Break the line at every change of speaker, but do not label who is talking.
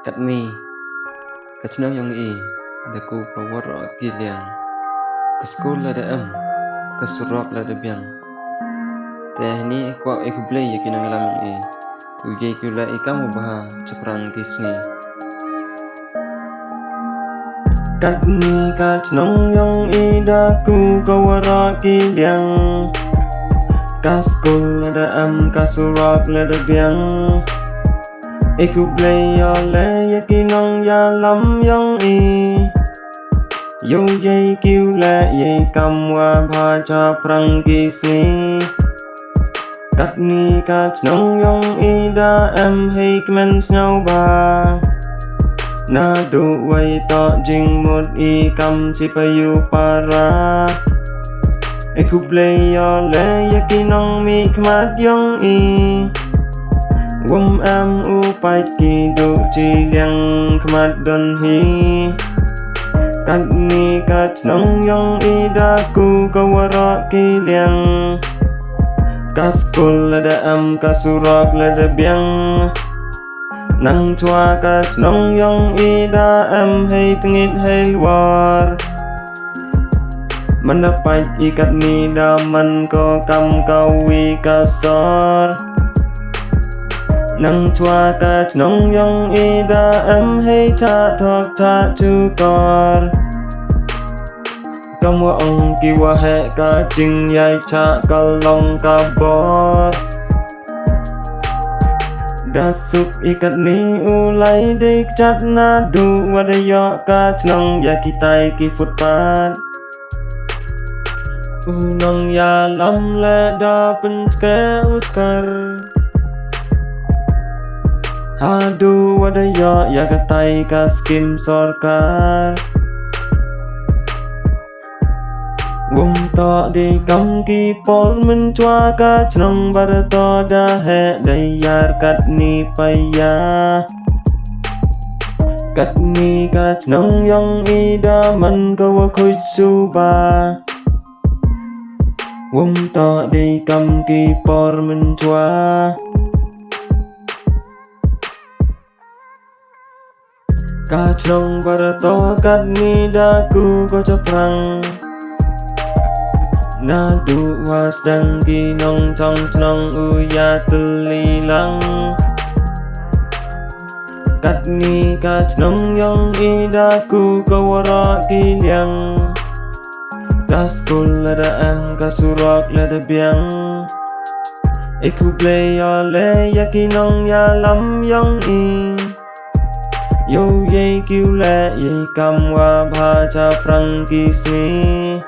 Cắt mi cắt nong yang da ku kawar kiliang ke sekolah da ke surak la da biang teh ni kwa aku play ya kinang lam ujai kula ikamu bah ceprang kisni kat ni kat nong yang da ku kawar kiliang ka sekolah da ka surak la da biang Aku play ya le ya kinong ya lam yang Yo yai kêu le yai kam wa bha cha prang kisni Kat ni kat nong yang da em hay comments nhau ba Na du wai to jing một kam si pa yu para Aku play ya le ya kinong mi kmat yang Wom am upai ki do chi liang kmat don hi Kat ni kat nong yang da ku kawara ki liang Kas kul da ka surak la da biang Nang chua kat nong yang da am hay tengit hay war Mendapat ikat ni da man ko kam kawi kasar Nang chua kat nong yang da em hay cha thok cha chu kor Kamu ong ki wa he ka jing yai cha kalong ka bor Da sup ikat ni ulai dik chat na du wada yo kat nong ya kitai ki footpath Unong ya lam le da penske utkar Aduh wada ya katai ka skim sorkar Wong to di kam ki pol men chua ka chnong bar to da he dai yar kat ni paya Kat ni ka chnong yang da man ko wa khoi su ba Wong to di kam ki pol men chua Ka chnong bar to kat ni da ku ko cho prang Na du was dang ki nong chong chnong u ya tuli lang Kat ni ka chnong yang da ku ko wara ki liang Ka skul la da ka surak la da biang Aku play ya le ya ki nong ya lam yang Yo yai kêu le yai kam wa bha cha prang kisni